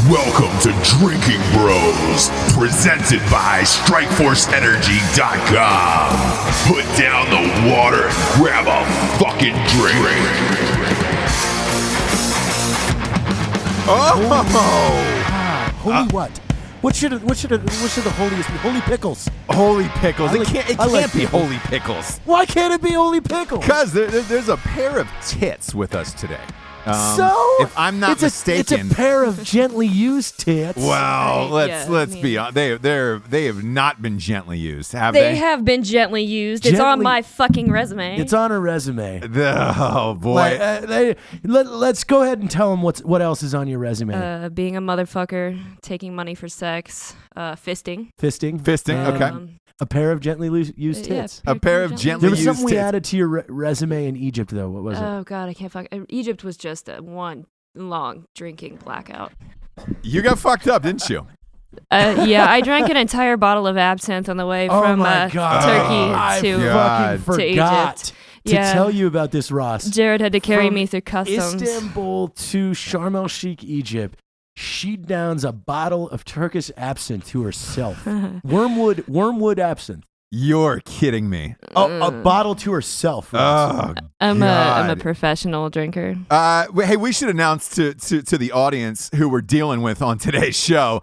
Welcome to Drinking Bros, presented by StrikeForceEnergy.com. Put down the water and grab a fucking drink. Holy what? What should the holiest be? Holy pickles. Holy pickles. It can't be holy pickles. Why can't it be holy pickles? Because there's a pair of tits with us today. If I'm not mistaken, it's a pair of gently used tits. Well, let's be honest. They have not been gently used, have they? They have been gently used. It's on my fucking resume. It's on her resume. Oh boy. Let's go ahead and tell them what else is on your resume. Being a motherfucker, taking money for sex, fisting. Fisting. Okay. A pair of gently used tits. A pair of gently There was used something we tits. added to your resume in Egypt, though. What was it? Oh, God, I can't fuck. Egypt was just one long drinking blackout. You got fucked up, didn't you? Yeah, I drank an entire bottle of absinthe on the way from Turkey I fucking forgot to to tell you about this, Ross. Jared had to carry From me through customs. Istanbul to Sharm el Sheikh, Egypt. She downs a bottle of Turkish absinthe to herself. Wormwood absinthe. You're kidding me. A bottle to herself. Ross. Oh, I'm God. a professional drinker. Hey, we should announce to the audience who we're dealing with on today's show.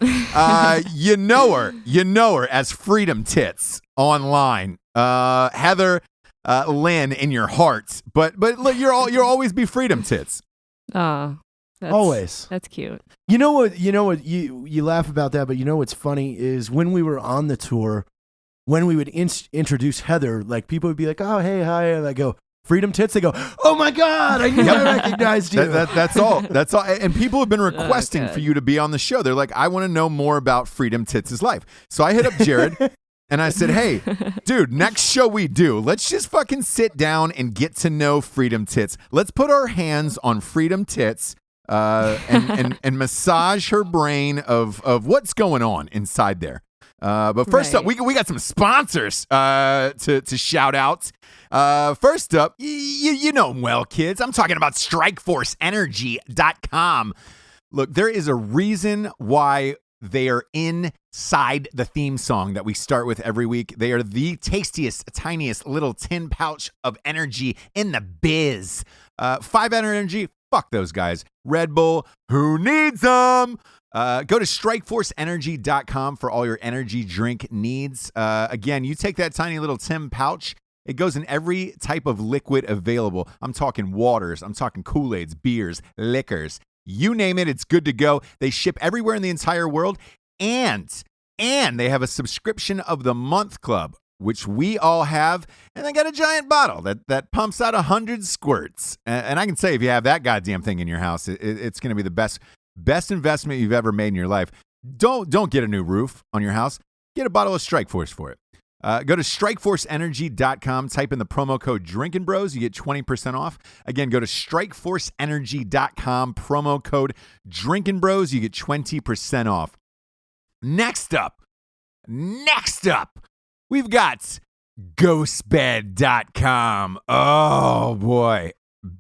You know her as Freedom Tits online. Heather Lynn in your heart, but look, you'll always be Freedom Tits. Oh, Always. That's cute. You know what? You laugh about that, but you know what's funny is when we were on the tour, when we would introduce Heather, like people would be like, "Oh, hey, hi," and I go, "Freedom Tits." They go, "Oh my God, I knew I recognized you." That's all. That's all. And people have been requesting for you to be on the show. They're like, "I want to know more about Freedom Tits' life." So I hit up Jared. And I said, "Hey, dude, next show we do, let's just fucking sit down and get to know Freedom Tits. Let's put our hands on Freedom Tits and massage her brain of what's going on inside there." But first up, we got some sponsors to shout out. First up, you know them well, kids. I'm talking about StrikeForceEnergy.com. Look, there is a reason why they are inside the theme song that we start with every week. They are the tastiest, tiniest little tin pouch of energy in the biz. 5 Energy, fuck those guys. Red Bull, who needs them? Go to StrikeForceEnergy.com for all your energy drink needs. Again, you take that tiny little tin pouch. It goes in every type of liquid available. I'm talking waters. I'm talking Kool-Aids, beers, liquors. You name it, it's good to go. They ship everywhere in the entire world. And they have a subscription of the month club, which we all have. And they got a giant bottle that pumps out 100 squirts. And I can say, if you have that goddamn thing in your house, it's going to be the best investment you've ever made in your life. Don't get a new roof on your house. Get a bottle of Strikeforce for it. Go to StrikeForceEnergy.com, type in the promo code Drinkin Bros, you get 20% off. Again, go to StrikeForceEnergy.com, promo code Drinkin Bros, you get 20% off. Next up, we've got GhostBed.com. Oh boy,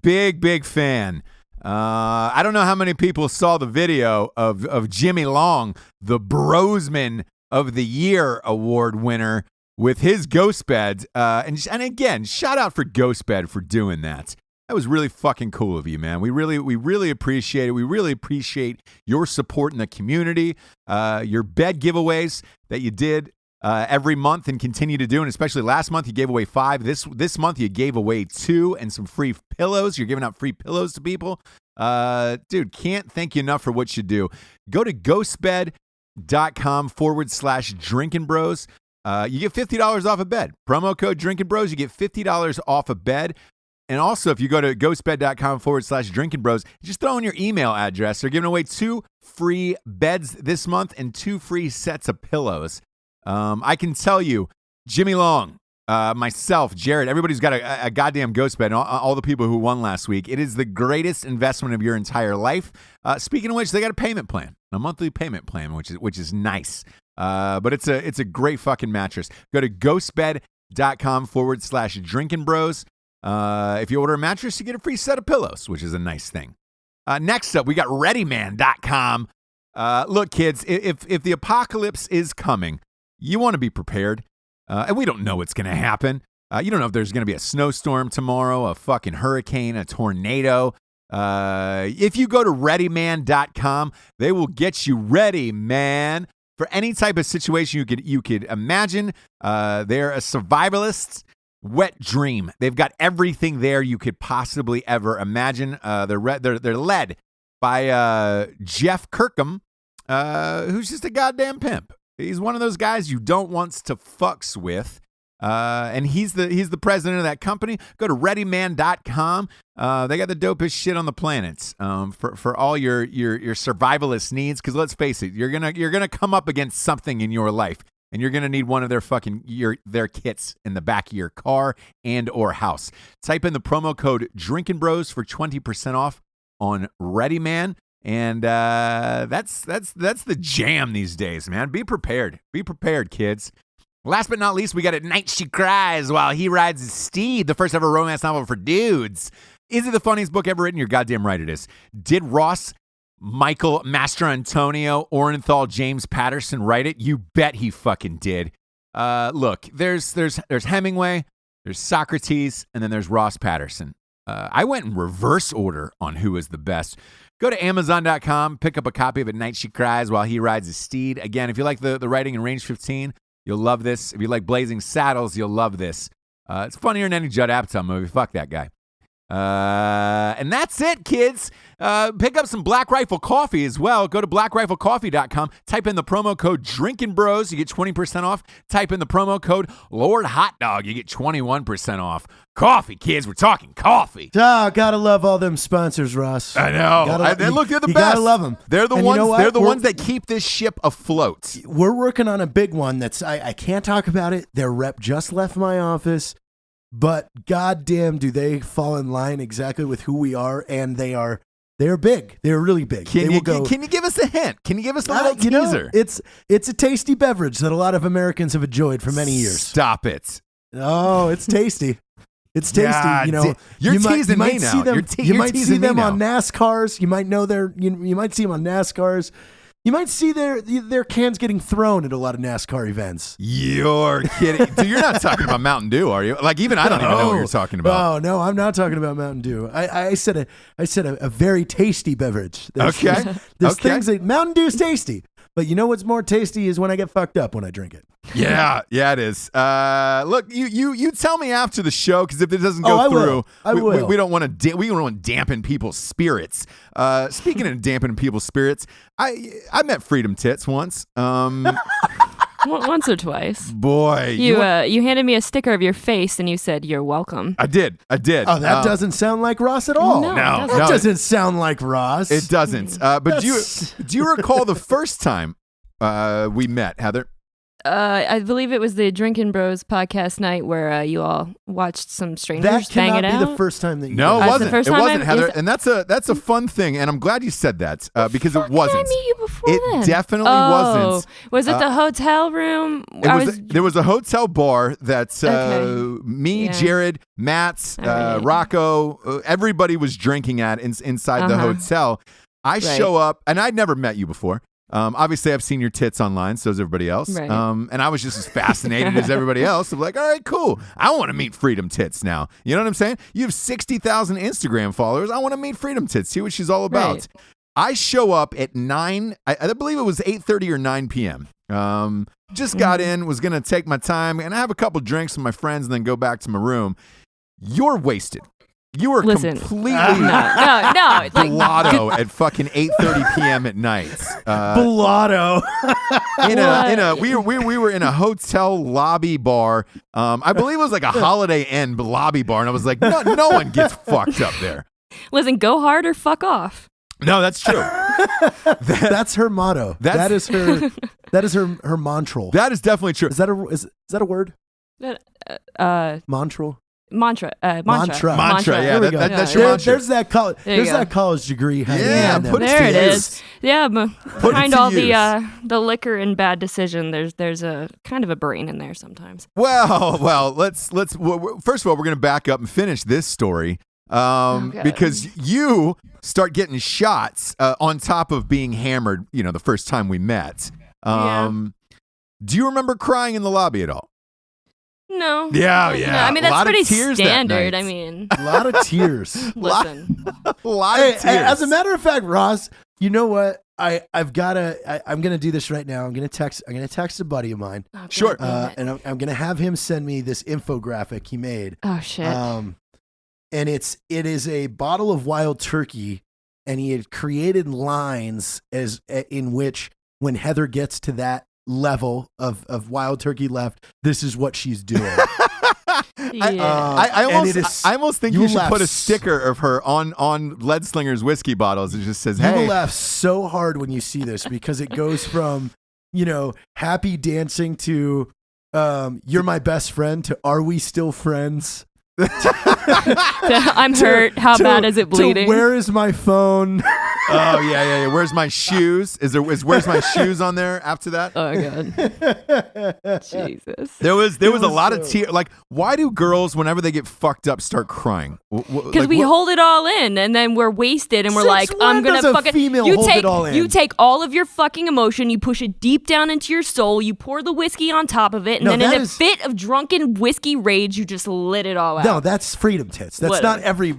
big fan. I don't know how many people saw the video of Jimmy Long, the Brosman of the Year award winner, with his ghost bed. And again, shout out for GhostBed for doing that. That was really fucking cool of you, man. We really appreciate it. We really appreciate your support in the community, your bed giveaways that you did every month and continue to do. And especially last month, you gave away 5. This month, you gave away 2 and some free pillows. You're giving out free pillows to people. Dude, can't thank you enough for what you do. Go to ghostbed.com/Drinkin Bros. You get $50 off a bed. Promo code Drinkin Bros. You get $50 off a bed. And also, if you go to ghostbed.com/Drinkin Bros, just throw in your email address. They're giving away 2 free beds this month and 2 free sets of pillows. I can tell you, Jimmy Long, myself, Jared, everybody's got a goddamn ghost bed. All the people who won last week. It is the greatest investment of your entire life. Speaking of which, they got a payment plan, a monthly payment plan, which is nice. But it's a great fucking mattress. Go to ghostbed.com/Drinkin Bros. If you order a mattress, you get a free set of pillows, which is a nice thing. Next up, we got ReadyMan.com. Look, kids, if the apocalypse is coming, you want to be prepared. And we don't know what's going to happen. You don't know if there's going to be a snowstorm tomorrow, a fucking hurricane, a tornado. If you go to readyman.com, they will get you ready, man, for any type of situation you could imagine. They're a survivalist's wet dream. They've got everything there you could possibly ever imagine. They're led by Jeff Kirkham, who's just a goddamn pimp. He's one of those guys you don't want to fucks with. And he's the president of that company. Go to readyman.com. They got the dopest shit on the planet for all your survivalist needs. Because let's face it, you're gonna come up against something in your life, and you're gonna need one of their kits in the back of your car and or house. Type in the promo code Drinkin Bros for 20% off on ReadyMan. And that's the jam these days, man. Be prepared, kids. Last but not least, we got At Night She Cries While He Rides His Steed, the first ever romance novel for dudes. Is it the funniest book ever written? You're goddamn right it is. Did Ross Michael Mastrantonio Orenthal James Patterson write it? You bet he fucking did. Look, there's Hemingway, there's Socrates, and then there's Ross Patterson. I went in reverse order on who is the best. Go to Amazon.com, pick up a copy of At Night She Cries While He Rides His Steed. Again, if you like the writing in Range 15, you'll love this. If you like Blazing Saddles, you'll love this. It's funnier than any Judd Apatow movie. Fuck that guy. And that's it, kids. Pick up some Black Rifle Coffee as well. Go to blackriflecoffee.com. Type in the promo code Drinkin Bros. You get 20% off. Type in the promo code Lord Hot Dog. You get 21% off. Coffee, kids. We're talking coffee. Oh, gotta love all them sponsors, Ross. I know. Look, they're the best. Gotta love them. They're the And ones. you know what? They're the ones that keep this ship afloat. We're working on a big one that's I can't talk about it. Their rep just left my office, but goddamn, do they fall in line exactly with who we are? And they're big. They're really big. Can you give us a hint? Can you give us a little teaser? It's a tasty beverage that a lot of Americans have enjoyed for many years. Stop it. Oh, it's tasty. It's tasty. God, you're teasing me now. You might see them on NASCARs. You might know you might see them on NASCARs. You might see their cans getting thrown at a lot of NASCAR events. You're kidding. Dude, you're not talking about Mountain Dew, are you? Like, even I don't even know what you're talking about. Oh, no, I'm not talking about Mountain Dew. I said a very tasty beverage. There's things that Mountain Dew's tasty. But you know what's more tasty is when I get fucked up when I drink it. Yeah, it is. Look, you tell me after the show, because if it doesn't go through, we don't want to dampen people's spirits. Speaking of dampening people's spirits, I met Freedom Tits once. Once or twice. Boy, you handed me a sticker of your face and you said you're welcome. I did. Oh, that doesn't sound like Ross at all. No, that doesn't sound like Ross. It doesn't. But do you recall the first time we met, Heather? I believe it was the Drinkin Bros podcast night where you all watched some strangers bang it out. That cannot be the first time that you No, it wasn't. It wasn't, Heather. And that's a fun thing, and I'm glad you said that because it wasn't. Did I meet you before then? It definitely wasn't. Was it the hotel room? There was a hotel bar that me, Jared, Matt, Rocco, everybody was drinking at inside the hotel. I show up, and I'd never met you before. Obviously, I've seen your tits online, so has everybody else. Right. And I was just as fascinated as everybody else. I'm like, all right, cool. I want to meet Freedom Tits now. You know what I'm saying? You have 60,000 Instagram followers. I want to meet Freedom Tits, see what she's all about. Right. I show up at 9, I believe it was 8:30 or 9 p.m. Just got in, was going to take my time, and I have a couple drinks with my friends and then go back to my room. You're wasted. You were completely blotto at fucking 8:30 p.m. at night. Blotto. We were in a hotel lobby bar. I believe it was like a Holiday Inn lobby bar, and I was like, no one gets fucked up there. Listen, go hard or fuck off. No, that's true. That's her motto. That is her mantra. That is definitely true. Is that a word? Mantra. Mantra. Yeah, that's your mantra. There's that college. There's that college degree. Yeah, there it is. Yeah, behind all the liquor and bad decision, there's a kind of a brain in there sometimes. Well, let's first of all, we're gonna back up and finish this story. because you start getting shots on top of being hammered, the first time we met. Do you remember crying in the lobby at all? No. Yeah. No, I mean, that's pretty standard. I mean, a lot of tears. listen. a lot of tears. As a matter of fact, Ross, you know what? I'm gonna do this right now. I'm gonna text a buddy of mine. Oh, Sure. And I'm gonna have him send me this infographic he made. Oh shit. And it is a bottle of wild turkey, and he had created lines in which when Heather gets to that level of wild turkey left, this is what she's doing. I almost think you should put a sticker of her on Lead Slinger's whiskey bottles. It just says, You "Hey." will laugh so hard when you see this because it goes from happy dancing to you're my best friend to are we still friends? I'm hurt. How bad is it bleeding? Where is my phone? Oh yeah. Where's my shoes? Where's my shoes on there after that? Oh god. Jesus. There was a lot of tears. Like, why do girls, whenever they get fucked up, start crying? Because we hold it all in, and then we're wasted, and we're like, I'm gonna fucking. You take all of your fucking emotion, you push it deep down into your soul, you pour the whiskey on top of it, and then in a fit of drunken whiskey rage, you just lit it all out. No, that's freedom tits. That's not every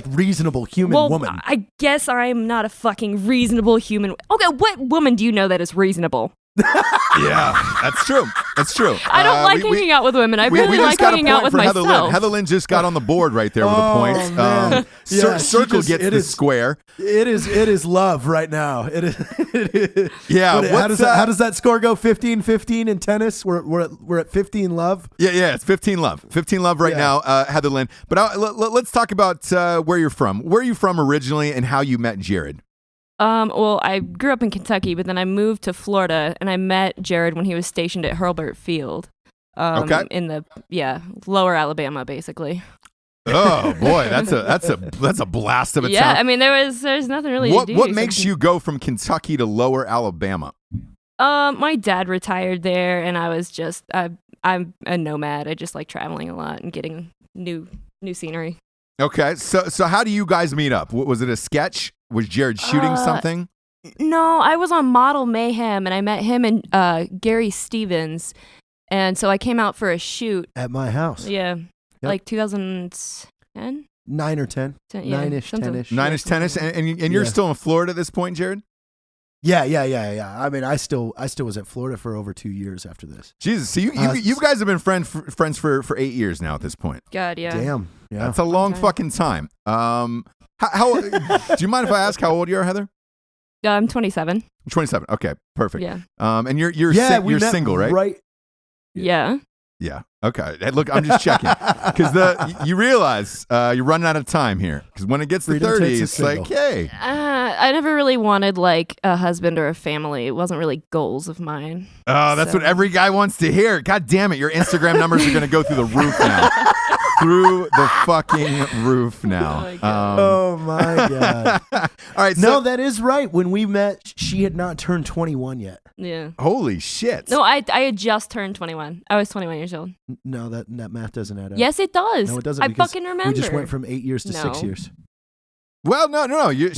reasonable human woman. I guess I'm not a fucking reasonable human. Okay, what woman do you know that is reasonable? Yeah, that's true. I don't like hanging out with women. I really like hanging out with myself. Heather Lynn just got on the board right there with a point. Man. Circle gets the square. It is love right now. It is. Yeah. How does that score go? 15-15 in tennis. We're at 15 love. Yeah. It's 15 love. 15 love right now, Heather Lynn. But let's talk about where you're from. Where are you from originally, and how you met Jarred? Well, I grew up in Kentucky, but then I moved to Florida, and I met Jarred when he was stationed at Hurlburt Field. In the lower Alabama, basically. Oh boy, that's a blast of a town. Yeah, I mean there's nothing really to do. What makes you go from Kentucky to lower Alabama? My dad retired there, and I was just I'm a nomad. I just like traveling a lot and getting new scenery. Okay, so how do you guys meet up? Was it a sketch? Was Jarred shooting something? No, I was on Model Mayhem, and I met him and Gary Stevens, and so I came out for a shoot at my house. Yeah, like 2010. 9 or 10. 9-ish, 10-ish. 9-ish, 10-ish, and you're still in Florida at this point, Jarred? Yeah. I mean, I still was at Florida for over 2 years after this. Jesus, so you guys have been friends for 8 years now at this point. God, yeah. Damn, yeah. That's a long fucking time. How do you mind if I ask how old you are, Heather? I'm 27. 27. Okay, perfect. Yeah. And you're single, right? Right. Yeah. Yeah. Okay. Hey, look, I'm just checking because you realize you're running out of time here because when it gets to 30, it's like, hey. I never really wanted like a husband or a family. It wasn't really goals of mine. Oh, that's what every guy wants to hear. God damn it, your Instagram numbers are going to go through the roof now. Through the fucking roof now. Oh my God. All right. No, that is right. When we met, she had not turned 21 yet. Yeah. Holy shit. No, I had just turned 21. I was 21 years old. No, that math doesn't add up. Yes, it does. No, it doesn't. I fucking remember. We just went from 8 years to 6 years. Well, no.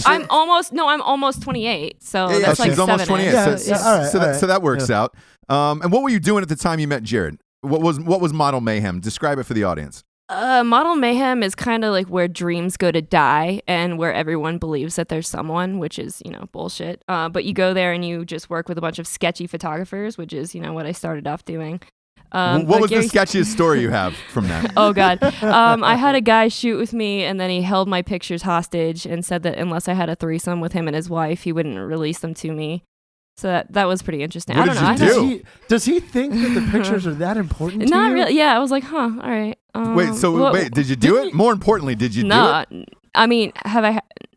I'm almost 28. So yeah, that's like she's almost 28. Yeah, So that works out. And what were you doing at the time you met Jarred? What was Model Mayhem? Describe it for the audience. Model Mayhem is kind of like where dreams go to die and where everyone believes that there's someone, which is, bullshit. But you go there and you just work with a bunch of sketchy photographers, which is, what I started off doing. What was the sketchiest story you have from that? Oh, God. I had a guy shoot with me, and then he held my pictures hostage and said that unless I had a threesome with him and his wife, he wouldn't release them to me. So that was pretty interesting. What I don't know. Does he think that the pictures are that important to you? Not really. Yeah, I was like, all right. Wait, did you do it? More importantly, did you do it? I mean,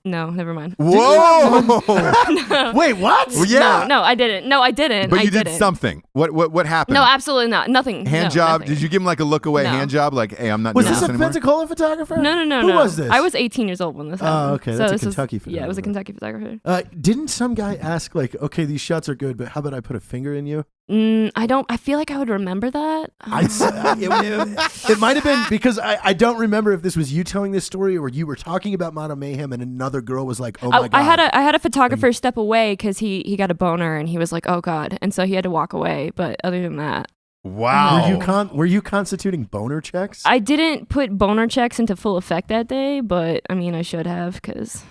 no, never mind. Whoa! No. Wait, what? Well, yeah. No, I didn't. No, I didn't. But you did something. What happened? No, absolutely not. Nothing. Hand job? Nothing. Did you give him like a look away hand job? Like, hey, I'm not doing this anymore? Was this a Pensacola photographer? No. Who was this? I was 18 years old when this happened. Oh, okay. That's a Kentucky photographer. Yeah, it was a Kentucky photographer. Didn't some guy ask like, okay, these shots are good, but how about I put a finger in you? I feel like I would remember that. It might have been because I don't remember if this was you telling this story or you were talking about Mono Mayhem and another girl was like, "Oh my god!" I had a photographer step away because he got a boner and he was like, "Oh god," and so he had to walk away. But other than that, wow. Were you constituting boner checks? I didn't put boner checks into full effect that day, but I mean, I should have because.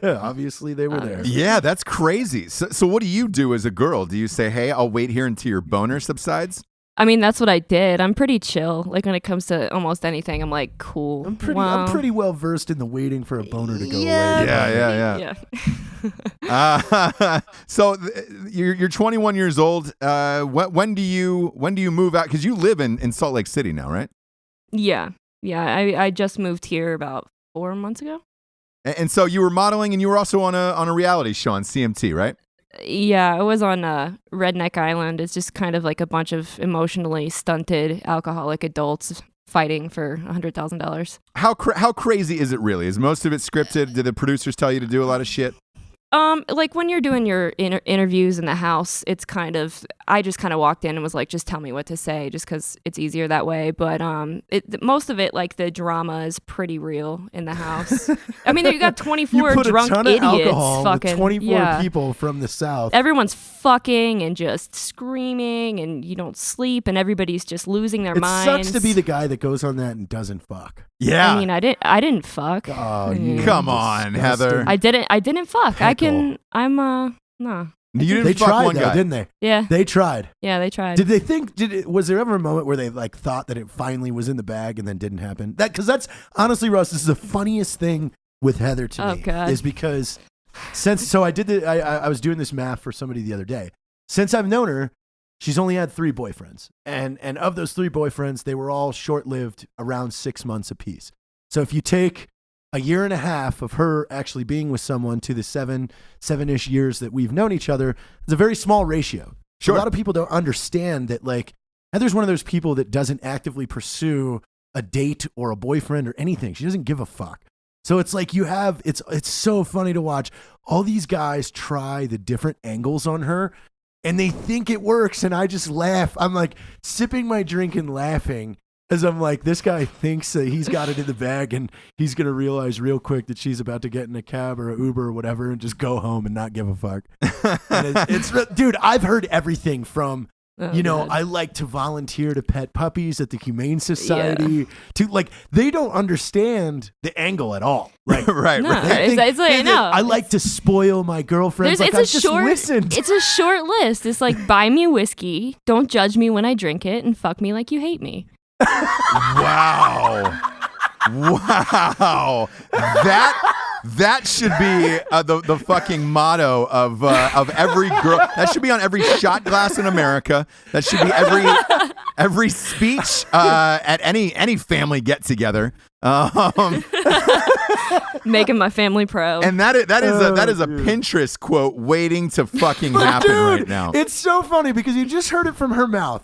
Obviously, they were there. Yeah, that's crazy. So what do you do as a girl? Do you say, "Hey, I'll wait here until your boner subsides"? I mean, that's what I did. I'm pretty chill. Like when it comes to almost anything, I'm like, cool. I'm pretty well versed in the waiting for a boner to go away. Yeah. So you're 21 years old. When do you move out? Because you live in Salt Lake City now, right? Yeah. I just moved here about 4 months ago. And so you were modeling, and you were also on a reality show on CMT, right? Yeah, I was on Redneck Island. It's just kind of like a bunch of emotionally stunted alcoholic adults fighting for $100,000. How crazy is it really? Is most of it scripted? Did the producers tell you to do a lot of shit? Like when you're doing your interviews in the house, it's kind of, I just kind of walked in and was like, just tell me what to say, just because it's easier that way. But most of it, like the drama is pretty real in the house. I mean, you got 24 drunk idiots fucking 24 people from the South. Everyone's fucking and just screaming, and you don't sleep, and everybody's just losing their minds. It sucks to be the guy that goes on that and doesn't fuck. Yeah. I mean, I didn't fuck. Oh, come on, Heather. I didn't fuck. Heckle. No. You didn't they fuck tried one though, guy, didn't they? Yeah. They tried. Yeah, they tried. Did they think? Was there ever a moment where they like thought that it finally was in the bag and then didn't happen? Because that's honestly, Russ, this is the funniest thing with Heather to me. God. Is because I was doing this math for somebody the other day. Since I've known her, she's only had 3 boyfriends, and of those 3 boyfriends, they were all short-lived, around 6 months apiece. So if you take a year and a half of her actually being with someone to the seven-ish years that we've known each other, it's a very small ratio. Sure. A lot of people don't understand that, like, Heather's one of those people that doesn't actively pursue a date or a boyfriend or anything. She doesn't give a fuck. So it's like it's so funny to watch all these guys try the different angles on her and they think it works. And I just laugh. I'm like sipping my drink and laughing. As I'm like, this guy thinks that he's got it in the bag and he's going to realize real quick that she's about to get in a cab or an Uber or whatever and just go home and not give a fuck. And dude, I've heard everything from, God. I like to volunteer to pet puppies at the Humane Society to like, they don't understand the angle at all. Like, right. It's like, no. I like to spoil my girlfriends. Like, it's a short list. It's like, buy me whiskey, don't judge me when I drink it, and fuck me like you hate me. Wow. That should be the fucking motto of every girl. That should be on every shot glass in America. That should be every speech at any family get together. Making my family proud. And that is a Pinterest quote waiting to fucking happen right now. It's so funny because you just heard it from her mouth.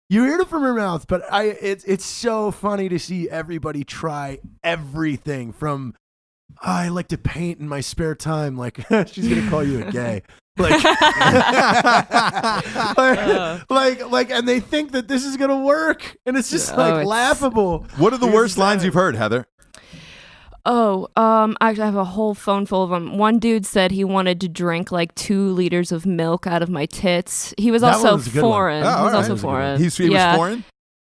You heard it from her mouth, but it's so funny to see everybody try everything from, I like to paint in my spare time. Like, she's going to call you a gay. Like, and they think that this is going to work. And it's just laughable. What are the worst lines you've heard, Heather? I have a whole phone full of them. One dude said he wanted to drink like 2 liters of milk out of my tits. He was also foreign. He was also foreign. He was foreign?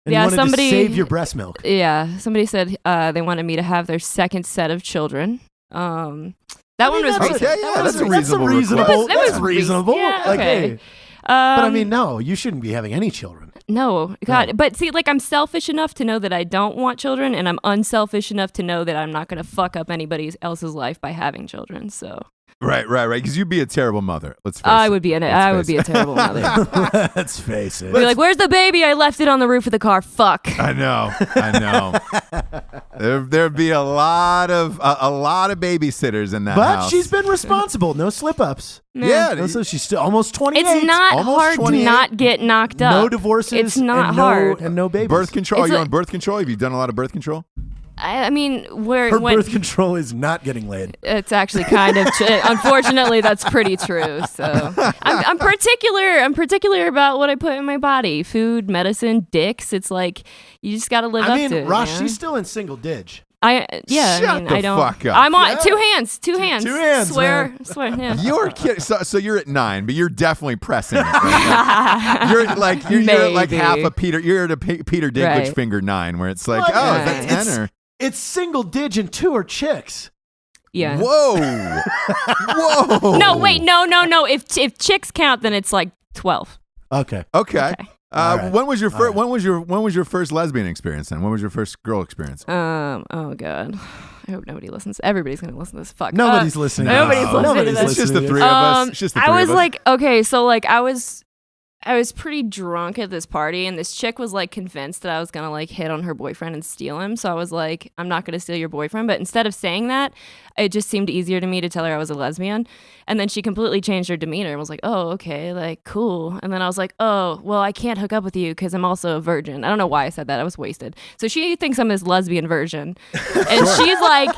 And he wanted to save your breast milk. Yeah. Somebody said they wanted me to have their second set of children. That one was that's reasonable. Yeah, like, okay. hey. But I mean, no, you shouldn't be having any children. No, God. No. But see, like, I'm selfish enough to know that I don't want children, and I'm unselfish enough to know that I'm not going to fuck up anybody else's life by having children. So. Right. Because you'd be a terrible mother. Let's face it. I would be a terrible mother. Let's face it. Be like, where's the baby? I left it on the roof of the car. Fuck. I know. There'd be a lot of babysitters in that house. But she's been responsible. No slip ups. Yeah. So she's still almost 28. It's not almost hard 28. to not get knocked up. No divorces. It's not and hard. And no babies. Birth control. Are you on birth control? Have you done a lot of birth control? I mean, Her birth control is not getting laid. It's actually kind of unfortunately that's pretty true. So I'm particular. I'm particular about what I put in my body: food, medicine, dicks. It's like you just got to live up to it. Ross, man. she's still in single dig. Shut the I don't. fuck up. I'm on two hands. Two hands. Swear. Man. Swear. Yeah. You're kidding. So you're at 9, but you're definitely pressing it. Right? You're like half a Peter. You're at a Peter Dinklage Right. finger 9, where it's like, What? oh, is that 10 or? It's single dig and 2 are chicks. Yeah. Whoa. Whoa. No, wait, no. If chicks count, then it's like 12. Okay. Okay. All right. When was your first? All right. When was your first lesbian experience? Then when was your first girl experience? Oh god. I hope nobody listens. Everybody's gonna listen to this. Fuck. Nobody's listening. Nobody's listening to Nobody's this. It's just the listening to three this. of us. It's just the three I was of us. like, okay, so like I was pretty drunk at this party, and this chick was like convinced that I was gonna like hit on her boyfriend and steal him. So I was like, I'm not gonna steal your boyfriend. But instead of saying that, it just seemed easier to me to tell her I was a lesbian. And then she completely changed her demeanor and was like, oh, okay, like cool. And then I was like, oh, well, I can't hook up with you because I'm also a virgin. I don't know why I said that. I was wasted. So she thinks I'm this lesbian virgin, and she's like,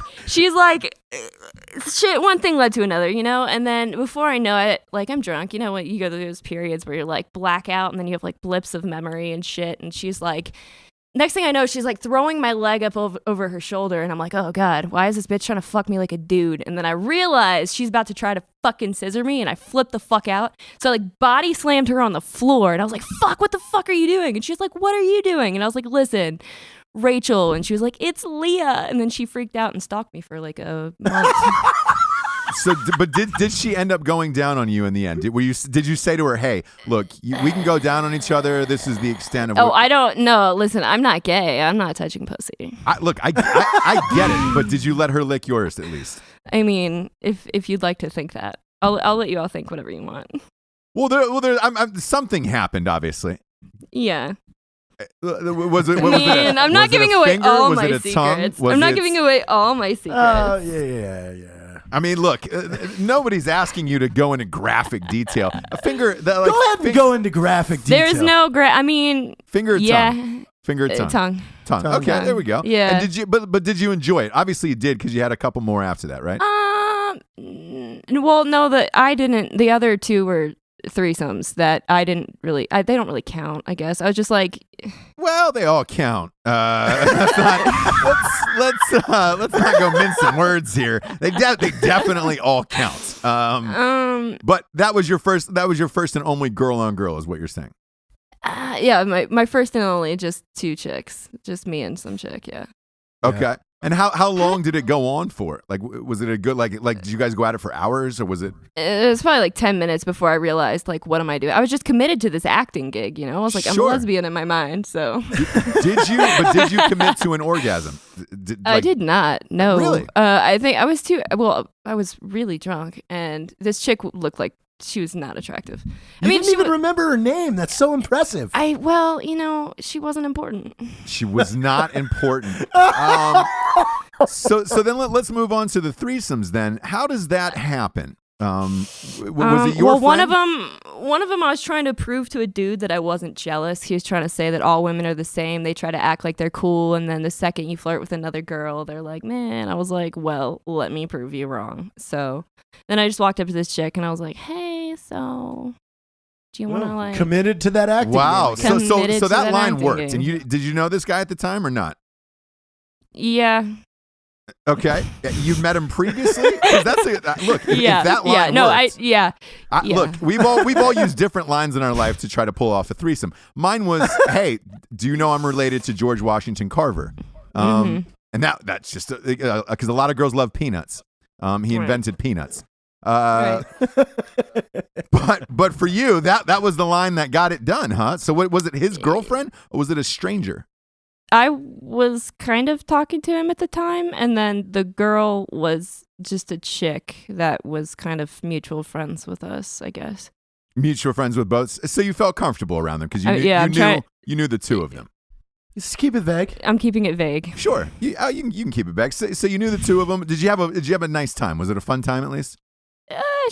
shit. One thing led to another, you know. And then before I know it, like I'm drunk. You know when you go through those periods where you're like blackout, and then you have like blips of memory and shit. And she's like, next thing I know, she's like throwing my leg up over her shoulder, and I'm like, oh god, why is this bitch trying to fuck me like a dude? And then I realized she's about to try to fucking scissor me, and I flipped the fuck out. So I like body slammed her on the floor, and I was like, fuck, what the fuck are you doing? And she's like, what are you doing? And I was like, listen, Rachel. And she was like, it's Leah. And then she freaked out and stalked me for like a month. So, but did she end up going down on you in the end? Did you say to her, "Hey, look, we can go down on each other. This is the extent of." Oh, I don't know. Listen, I'm not gay. I'm not touching pussy. I get it, but did you let her lick yours at least? I mean, if you'd like to think that, I'll let you all think whatever you want. Something happened, obviously. Yeah. Was it? I'm not giving away all my secrets. I'm not giving away all my secrets. Oh, yeah. I mean, look, nobody's asking you to go into graphic detail. A finger. Go ahead and go into graphic detail. There's no I mean, finger or yeah, tongue. Finger or tongue. Tongue. Okay, there we go. Yeah. And did you? But did you enjoy it? Obviously, you did because you had a couple more after that, right? Well, no, I didn't. The other two were threesomes that I didn't really. They don't really count. I guess I was just like, well, they all count. Let's not go mincing words here. They definitely all count. But that was your first and only girl on girl, is what you're saying. Yeah, my first and only, just 2 chicks, just me and some chick. Yeah. Okay. Yeah. And how long did it go on for? Like, was it a good, like, did you guys go at it for hours, or was it? It was probably like 10 minutes before I realized, like, what am I doing? I was just committed to this acting gig, you know? I was like, I'm a lesbian in my mind, so. Did you commit to an orgasm? I did not, no. Really? I think I was really drunk, and this chick looked like she was not attractive. I mean, didn't even remember her name. That's so impressive. She wasn't important. She was not important. So then let's move on to the threesomes. Then, how does that happen? Was it your friend? One of them, I was trying to prove to a dude that I wasn't jealous. He was trying to say that all women are the same. They try to act like they're cool, and then the second you flirt with another girl, they're like, man. I was like, well, let me prove you wrong. So then I just walked up to this chick, and I was like, hey, so do you want to like committed to that acting? Wow. Game. So that line worked. Game. And did you know this guy at the time or not? Yeah. Okay, you met him previously. That's look. If that line works, Look, we've all used different lines in our life to try to pull off a threesome. Mine was, "Hey, do you know I'm related to George Washington Carver?" And that's just because a lot of girls love peanuts. He invented peanuts. Right. but for you, that was the line that got it done, huh? So was it his girlfriend or was it a stranger? I was kind of talking to him at the time, and then the girl was just a chick that was kind of mutual friends with us, I guess. Mutual friends with both. So you felt comfortable around them because you knew the two of them. Just keep it vague. I'm keeping it vague. Sure, you can keep it vague. So you knew the two of them. Did you have a nice time? Was it a fun time at least?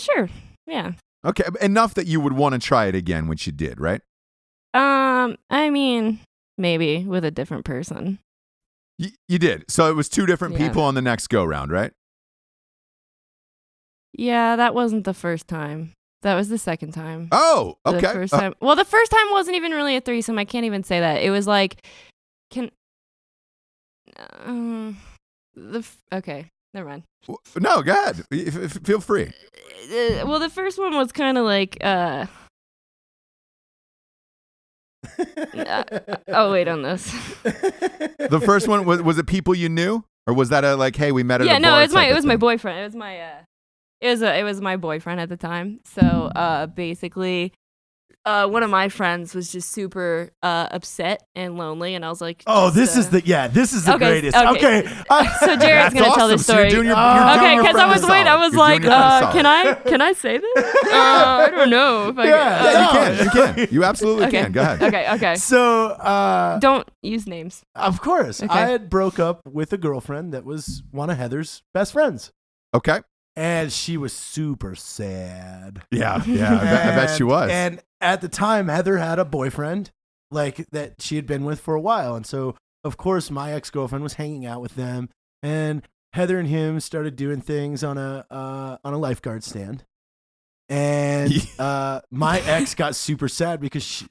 Sure. Yeah. Okay, enough that you would want to try it again, which you did, right? I mean, maybe with a different person. You did. So it was 2 different Yeah. people on the next go round, right? Yeah, that wasn't the first time. That was the second time. Oh, okay. The first time. Well, the first time wasn't even really a threesome. I can't even say that. It was like, okay, never mind. No, go ahead. Feel free. Well, the first one was kind of like, oh, wait on this. The first one was it people you knew, or was that a like, hey, we met at a bar? Yeah, no, it was my thing? boyfriend. It was my boyfriend at the time. So basically, one of my friends was just super upset and lonely, and I was like, Oh, this is the greatest. Okay. So Jared's gonna tell this So you're story. doing your Okay, your because friend I was a waiting. I solid. was You're like, doing your friend a solid. can I say this? I don't know if I Yeah, you can. You absolutely Okay. can. Go ahead. Okay. So, Don't use names. of course, Okay. I had broke up with a girlfriend that was one of Heather's best friends. Okay. And she was super sad. Yeah. I bet she was. And at the time, Heather had a boyfriend like that she had been with for a while. And so, of course, my ex-girlfriend was hanging out with them. And Heather and him started doing things on a lifeguard stand. And my ex got super sad because she,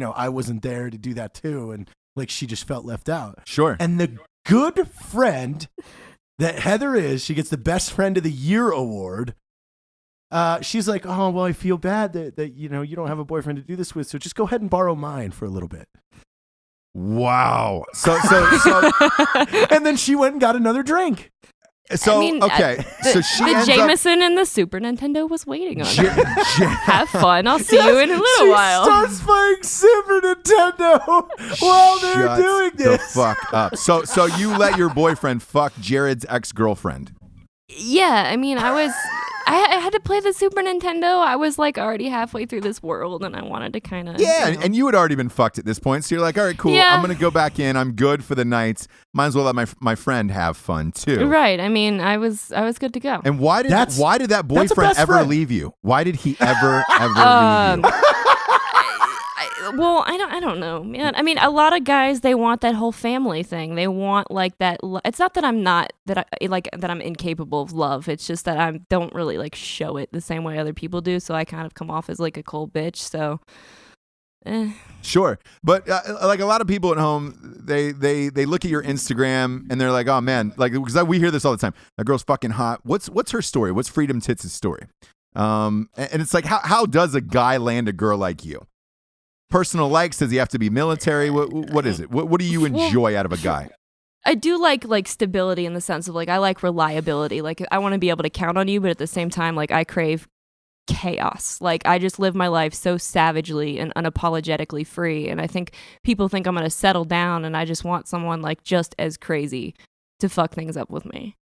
I wasn't there to do that too. And like she just felt left out. Sure. And the good friend that Heather is, she gets the Best Friend of the Year award. She's like, oh, well, I feel bad that you don't have a boyfriend to do this with, so just go ahead and borrow mine for a little bit. Wow. So And then she went and got another drink. So I mean, okay. So she the ends Jameson and the Super Nintendo was waiting on her. up. Have fun. I'll see you in a little she while. starts playing Super Nintendo while they're Shut doing the this. fuck up. So you let your boyfriend fuck Jared's ex-girlfriend. Yeah, I mean, I had to play the Super Nintendo. I was like already halfway through this world, and I wanted to kind of And you had already been fucked at this point, so you're like, all right, cool. Yeah. I'm gonna go back in. I'm good for the night. Might as well let my friend have fun too. Right. I mean, I was good to go. And why did that that's a boyfriend best ever friend. leave you? Why did he ever leave you? Well, I don't know, man. I mean, a lot of guys, they want that whole family thing. They want like that. It's not that I'm incapable of love. It's just that I don't really like show it the same way other people do. So I kind of come off as like a cold bitch. So, Sure, but like a lot of people at home, they look at your Instagram and they're like, oh man, like because we hear this all the time. That girl's fucking hot. What's her story? What's Freedom Tits' story? And it's like, how does a guy land a girl like you? Personal likes? Does he have to be military? What is it? What do you enjoy out of a guy? I do like stability in the sense of like I like reliability. Like I want to be able to count on you, but at the same time, like I crave chaos. Like I just live my life so savagely and unapologetically free. And I think people think I'm going to settle down, and I just want someone like just as crazy to fuck things up with me.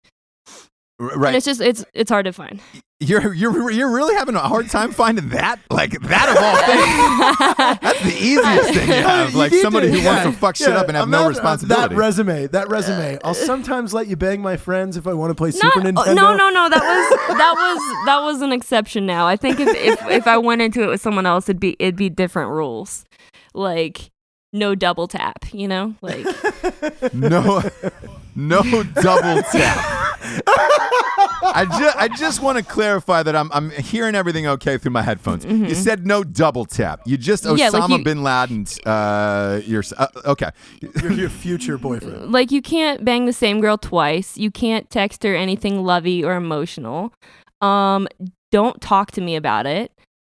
Right. And it's just it's hard to find. You're really having a hard time finding that? Like that of all things. That's the easiest thing you have. Like somebody who wants to fuck shit up and have no responsibility. That resume. I'll sometimes let you bang my friends if I want to play Super Nintendo. No. That was an exception. Now I think if I went into it with someone else, it'd be different rules. Like no double tap. Like no double tap. I just want to clarify that I'm hearing everything okay through my headphones. Mm-hmm. You said no double tap. You just Osama bin Laden's okay. Your future boyfriend. Like you can't bang the same girl twice. You can't text her anything lovey or emotional. Don't talk to me about it,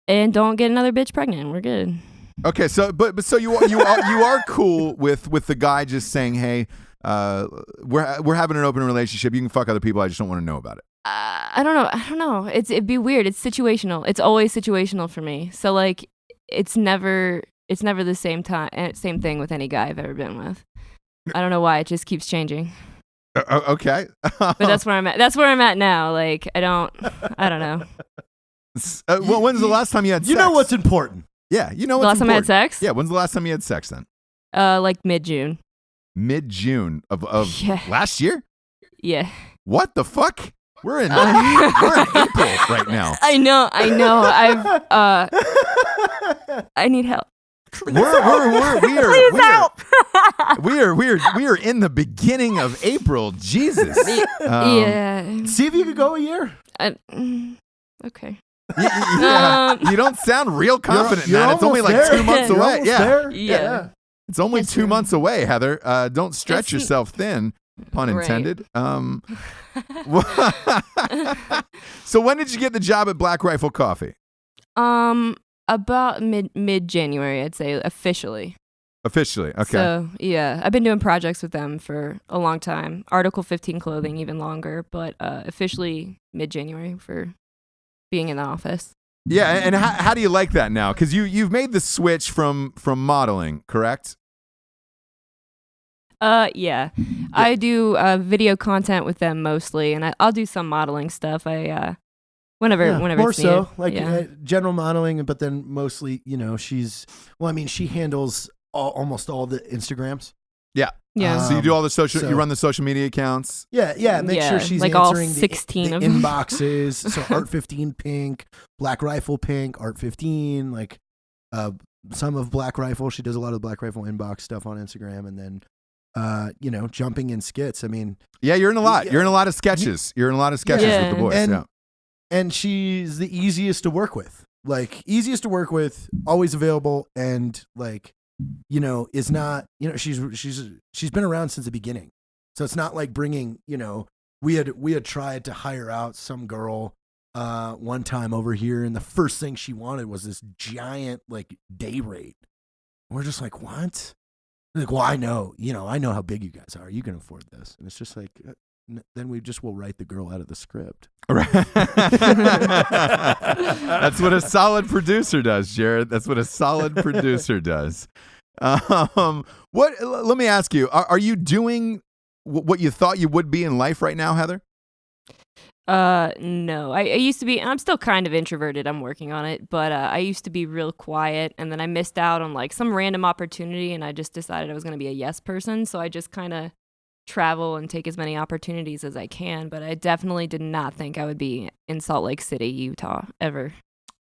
and don't get another bitch pregnant. We're good. Okay, so so you are cool with the guy just saying, hey, we're having an open relationship. You can fuck other people. I just don't want to know about it. I don't know. It'd be weird. It's situational. It's always situational for me. So like, it's never the same thing with any guy I've ever been with. I don't know why. It just keeps changing. Okay. But that's where I'm at. That's where I'm at now. Like I don't know. Well, when's the last time you had sex? You know what's important. Yeah, you know The what's last time I had important. sex? Yeah, when's the last time you had sex then? Like mid-June. Mid-June of Yeah. last year? Yeah. What the fuck? We're in April right now. I know. I need help. We are in the beginning of April. Jesus. Yeah. See if you could go a year. Okay. You don't sound real confident, You're man. It's only like almost 2 months You're away. almost Yeah. there. Yeah. It's only That's 2 true. months away, Heather. Don't stretch It's- yourself thin, pun Right. intended. So when did you get the job at Black Rifle Coffee? About mid January, I'd say, officially. Officially, okay. So yeah, I've been doing projects with them for a long time. Article 15 clothing, even longer, but officially mid January for being in the office. Yeah, and how do you like that now? Because you've made the switch from modeling, correct? Yeah. I do video content with them mostly, and I'll do some modeling stuff. Whenever more it's so needed. like Yeah. general modeling, but then mostly, she handles almost all the Instagrams. Yeah. Yeah. So you do all the social. so- You run the social media accounts. Yeah. Make Yeah, sure she's like all answering 16 the of them. inboxes. So Art 15 Pink, Black Rifle Pink, Art 15, like some of Black Rifle. She does a lot of Black Rifle inbox stuff on Instagram, and then jumping in skits. I mean, Yeah, you're in a lot. Yeah. You're in a lot of sketches. You're in a lot of sketches Yeah. with the boys. And- and she's the easiest to work with. Like easiest to work with, always available, and like is not she's been around since the beginning. So it's not like bringing we had tried to hire out some girl one time over here, and the first thing she wanted was this giant like day rate. And we're just like, what? Like, well, I know how big you guys are. You can afford this, and it's just like. Then we just will write the girl out of the script. Right. That's what a solid producer does, Jared. That's what a solid producer does. Let me ask you: Are you doing what you thought you would be in life right now, Heather? No. I used to be, and I'm still kind of introverted. I'm working on it, but I used to be real quiet, and then I missed out on like some random opportunity, and I just decided I was going to be a yes person. So I just kind of travel and take as many opportunities as I can, but I definitely did not think I would be in Salt Lake City, Utah, ever.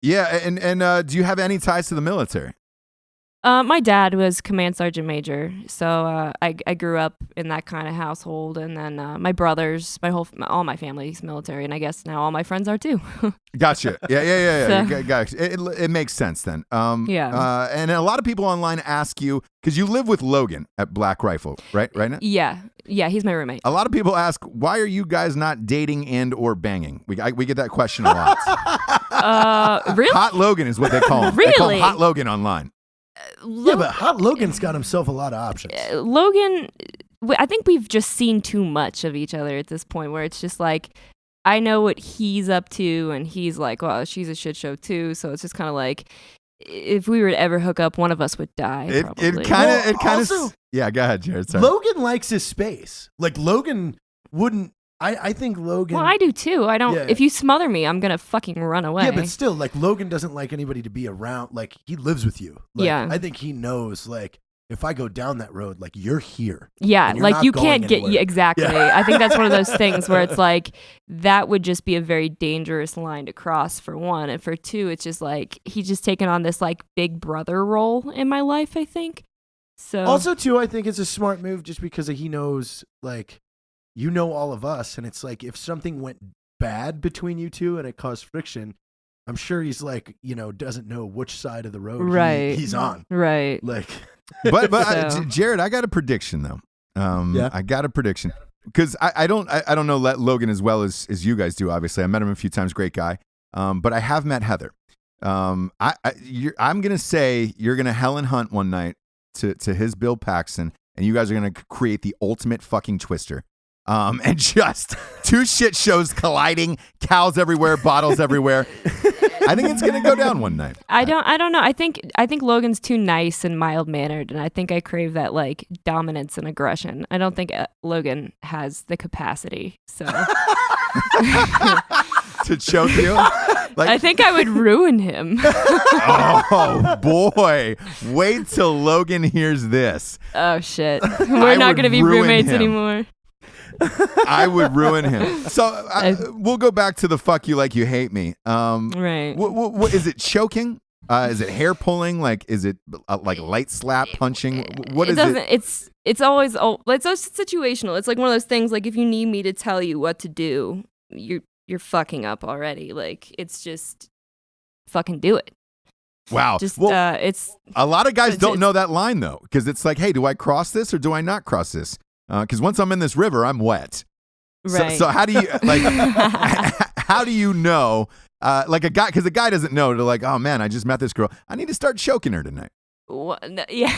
Yeah, and do you have any ties to the military? My dad was command sergeant major, so I grew up in that kind of household, and then my brothers, all my family's military, and I guess now all my friends are too. Gotcha. Yeah. So- Gotcha. It makes sense then. Yeah. And a lot of people online ask you because you live with Logan at Black Rifle, right now? Yeah, he's my roommate. A lot of people ask, why are you guys not dating and or banging? We get that question a lot. Really? Hot Logan is what they call him. They call him Really? Hot Logan online. Yeah, but Hot Logan's got himself a lot of options. Logan, I think we've just seen too much of each other at this point where it's just like, I know what he's up to, and he's like, well, she's a shit show too. So it's just kind of like, if we were to ever hook up, one of us would die. It Probably. kind of also- yeah. Go ahead, Jared. Sorry. Logan likes his space. Like Logan wouldn't. I think Logan. Well, I do too. I don't. Yeah. If you smother me, I'm gonna fucking run away. Yeah, but still, like Logan doesn't like anybody to be around. Like he lives with you. Like, Yeah. I think he knows. Like if I go down that road, like you're here. Yeah, and you're like not you going can't get anywhere. exactly. Yeah. I think that's one of those things where it's like that would just be a very dangerous line to cross for one, and for two, it's just like he's just taken on this like big brother role in my life. I think. So Also, too, I think it's a smart move just because he knows, like, all of us, and it's like if something went bad between you two and it caused friction, I'm sure he's like, doesn't know which side of the road Right. he's on. right. Like, But So- Jared, I got a prediction though. Yeah. I got a prediction because I don't know Logan as well as you guys do. Obviously, I met him a few times. Great guy. But I have met Heather. I'm gonna say you're gonna Helen Hunt one night to his Bill Paxton, and you guys are gonna create the ultimate fucking twister. And just two shit shows colliding, cows everywhere, bottles everywhere. I think it's gonna go down one night. I don't know. I think Logan's too nice and mild mannered, and I think I crave that like dominance and aggression. I don't think Logan has the capacity. So To choke you. Like, I think I would ruin him. oh boy! Wait till Logan hears this. Oh shit. I We're not would going to be ruin roommates him. anymore. I would ruin him. So we'll go back to the fuck you like you hate me. Right. What is it? Choking? Is it hair pulling? Like, is it like light slap punching? What is it? It's always it's situational. It's like one of those things. Like if you need me to tell you what to do, you're fucking up already. Like it's just fucking do it. Wow. Just it's a lot of guys don't know that line though, because it's like, hey, do I cross this or do I not cross this? Because once I'm in this river, I'm wet. Right. So how do you like? How do you know? Like a guy, because a guy doesn't know. They're like, oh man, I just met this girl. I need to start choking her tonight. Well, yeah.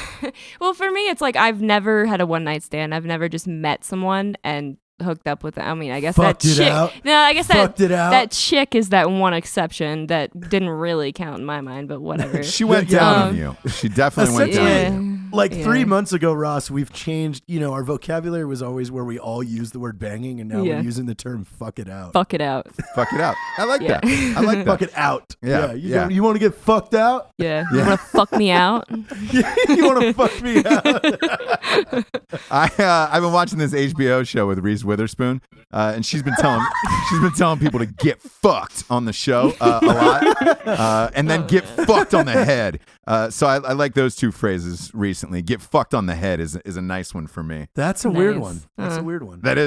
Well, for me, it's like I've never had a one night stand. I've never just met someone and hooked up with them. I mean, I guess Fucked that it chick. out. No, I guess Fucked it out. that chick is that one exception that didn't really count in my mind. But whatever. She went down on you. She definitely went down on you. Like 3 months ago, Ross, we've changed. You know, our vocabulary was always where we all use the word banging, and now we're using the term "fuck it out." Fuck it out. Fuck it out. I like that. I like that. Fuck it out. Yeah. You want to get fucked out? Yeah. You want to fuck me out? You want to fuck me out? I've been watching this HBO show with Reese Witherspoon, and she's been telling people to get fucked on the show a lot, and then get fucked on the head. So I like those two phrases recently. Get fucked on the head is a nice one for me. That's a weird one. That's a weird one. That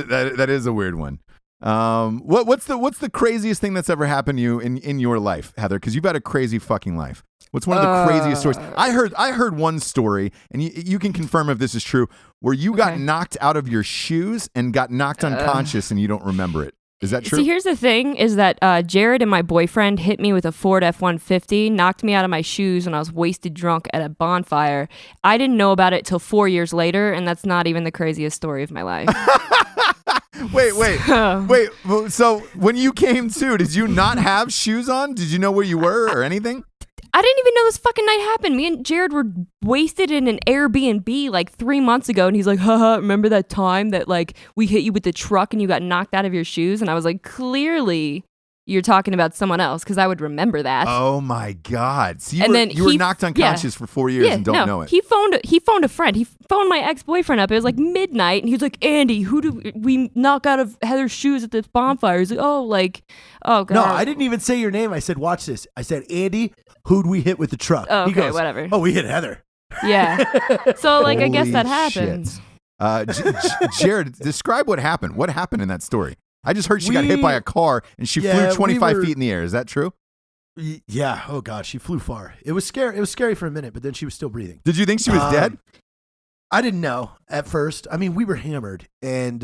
is a weird one. What's the craziest thing that's ever happened to you in your life, Heather? Because you've had a crazy fucking life. What's one of the craziest stories? I heard one story, and you can confirm if this is true, where you got knocked out of your shoes and got knocked unconscious, and you don't remember it. Is that true? See, here's the thing, is that Jared and my boyfriend hit me with a Ford F-150, knocked me out of my shoes when I was wasted drunk at a bonfire. I didn't know about it till 4 years later, and that's not even the craziest story of my life. Wait. So when you came to, did you not have shoes on? Did you know where you were or anything? I didn't even know this fucking night happened. Me and Jared were wasted in an Airbnb like 3 months ago, and he's like, haha, remember that time that like we hit you with the truck and you got knocked out of your shoes? And I was like, clearly you're talking about someone else, because I would remember that. Oh my God. So you were knocked unconscious for 4 years and don't know it. He phoned a friend. He phoned my ex-boyfriend up. It was like midnight, and he was like, Andy, who do we knock out of Heather's shoes at this bonfire? He's like, oh God. No, I didn't even say your name. I said, watch this. I said, Andy, who'd we hit with the truck? Oh, okay, he goes, whatever. Oh, we hit Heather. Yeah. So like, I guess that Holy happened. shit. Jared, describe what happened. What happened in that story? I just heard she got hit by a car and she flew 25 feet in the air. Is that true? Yeah. Oh God, she flew far. It was scary. It was scary for a minute, but then she was still breathing. Did you think she was dead? I didn't know at first. I mean, we were hammered, and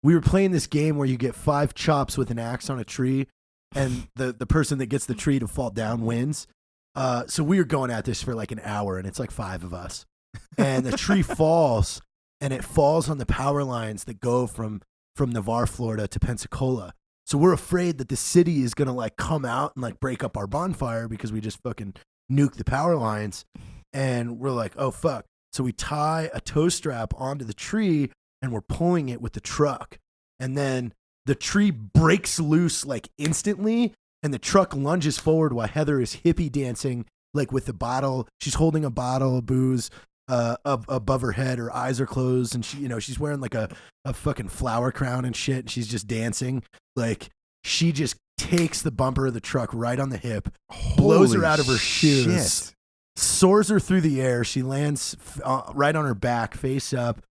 we were playing this game where you get 5 chops with an axe on a tree, and the person that gets the tree to fall down wins. So we were going at this for like an hour, and it's like 5 of us, and the tree falls, and it falls on the power lines that go from Navarre, Florida to Pensacola. So we're afraid that the city is going to like come out and like break up our bonfire because we just fucking nuked the power lines. And we're like, oh fuck. So we tie a tow strap onto the tree and we're pulling it with the truck. And then the tree breaks loose like instantly, and the truck lunges forward while Heather is hippie dancing like with the bottle. She's holding a bottle of booze above her head. Her eyes are closed, and she's wearing like a fucking flower crown and shit, and she's just dancing. Like, she just takes the bumper of the truck right on the hip, blows her out of her shoes, soars her through the air. She lands right on her back, face up,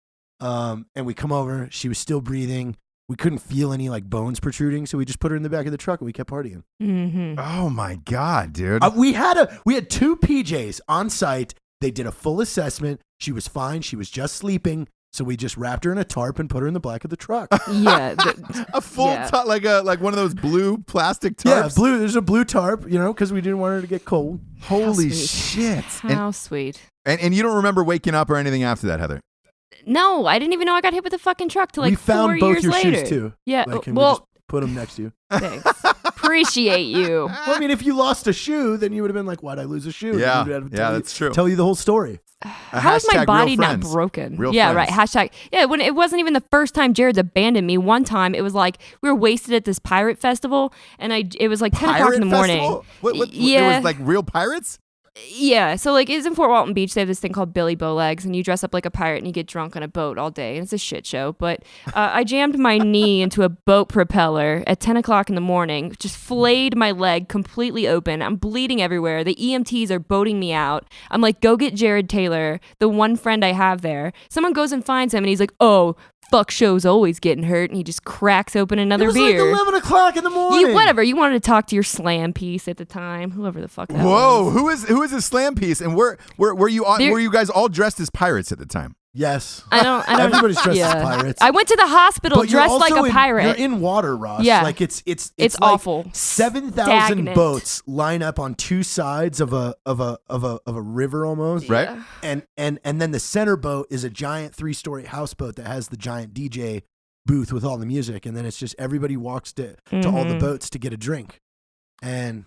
and we come over. She was still breathing. We couldn't feel any like bones protruding, so we just put her in the back of the truck and we kept partying. Mm-hmm. Oh my God, dude! We had 2 PJs on site. They did a full assessment. She was fine. She was just sleeping. So we just wrapped her in a tarp and put her in the back of the truck. Yeah. A full tarp, like one of those blue plastic tarps? Yeah, blue. There's a blue tarp, because we didn't want her to get cold. Holy shit. How sweet. And you don't remember waking up or anything after that, Heather? No, I didn't even know I got hit with a fucking truck till like 4 years later. We found both your shoes too. Yeah, we just put them next to you. Thanks. Appreciate you. Well, I mean, if you lost a shoe, then you would have been like, why'd I lose a shoe? Yeah, that's true. Tell you the whole story. How is my body not broken? Real yeah, friends. right. Hashtag. Yeah, when it wasn't even the first time Jared's abandoned me. One time, it was like we were wasted at this pirate festival, and it was like 10 o'clock in the morning. What, yeah, there was like real pirates? Yeah, so like it's in Fort Walton Beach. They have this thing called Billy Bowlegs, and you dress up like a pirate and you get drunk on a boat all day, and it's a shit show. But I jammed my knee into a boat propeller at 10 o'clock in the morning, just flayed my leg completely open. I'm bleeding everywhere. The EMTs are boating me out. I'm like, go get Jarred Taylor, the one friend I have there. Someone goes and finds him, and he's like, oh, fuck show's always getting hurt, and he just cracks open another It was beer. like 11 o'clock in the morning. Whatever. You wanted to talk to your slam piece at the time, whoever the fuck that Whoa, was. who is this slam piece? And were you guys all dressed as pirates at the time? Yes. I don't. Everybody's dressed as pirates. I went to the hospital But you're dressed like also a pirate. You're in water, Ross. Yeah. Like it's It's like awful. 7,000 Stagnant. boats line up on two sides of a river almost. Right. Yeah. And then the center boat is a giant 3-story houseboat that has the giant DJ booth with all the music, and then it's just everybody walks to all the boats to get a drink. And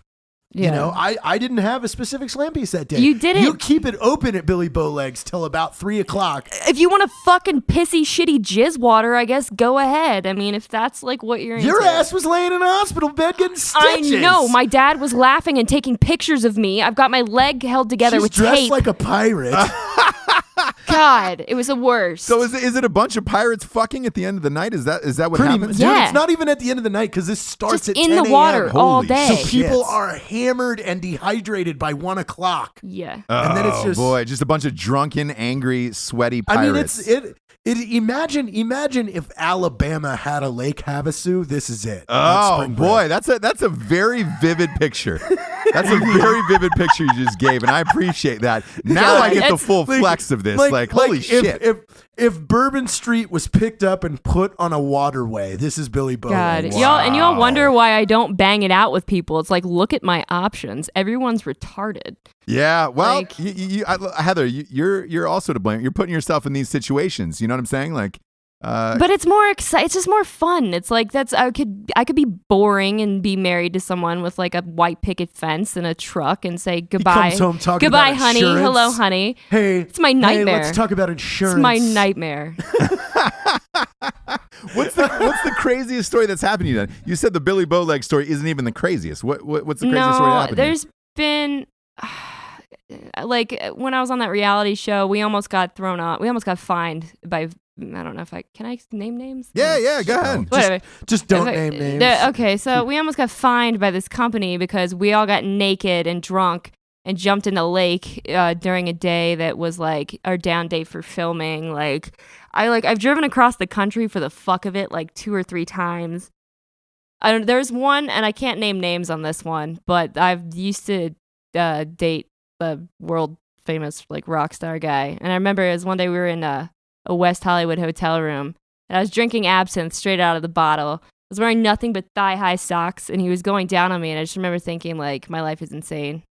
you know, I didn't have a specific slam piece that day. You didn't. You keep it open at Billy Bowlegs till about 3 o'clock. If you want a fucking pissy, shitty jizz water, I guess go ahead. I mean, if that's like what you're into. Your ass was laying in a hospital bed getting stitches. I know. My dad was laughing and taking pictures of me. I've got my leg held together She's with dressed tape. like a pirate. God, it was the worst. So is it a bunch of pirates fucking at the end of the night? Is that what Pretty happens? much. Yeah. Dude, it's not even at the end of the night because this starts Just at in 10 the water a.m. all Holy day. So people shit. are hammered and dehydrated by 1 o'clock. Yeah. And then it's just boy, just a bunch of drunken, angry, sweaty I pirates. mean, imagine if Alabama had a Lake Havasu. This is it. Oh Spring break. boy, that's a very vivid picture. That's a very vivid picture you just gave, and I appreciate that. Now I get the full flex of this. Like holy shit. If Bourbon Street was picked up and put on a waterway, this is Billy Bowlegs. God, y'all wonder why I don't bang it out with people. It's like, look at my options. Everyone's retarded. Yeah, well, Like- Heather, you're also to blame. You're putting yourself in these situations. You know what I'm saying? Like, But it's more exciting. It's just more fun. It's like I could be boring and be married to someone with like a white picket fence and a truck and say goodbye. comes home talking goodbye, about honey. insurance. Hello, honey. Hey, It's my nightmare. Hey, let's talk about insurance. It's my nightmare. what's the craziest story that's happened to you then? You said the Billy Bowlegs story isn't even the craziest. What's the craziest story that happened to you? There's been like when I was on that reality show, we almost got thrown off. We almost got fined by. I don't know if can I name names? Yeah, go ahead. Whatever. Just don't Okay, name names. Okay, so we almost got fined by this company because we all got naked and drunk and jumped in a lake during a day that was like our down day for filming. I've driven across the country for the fuck of it like 2 or 3 times. There's one, and I can't name names on this one, but I've used to date the world famous like rock star guy, and I remember it was one day we were in a West Hollywood hotel room, and I was drinking absinthe straight out of the bottle. I was wearing nothing but thigh-high socks, and he was going down on me, and I just remember thinking, like, my life is insane.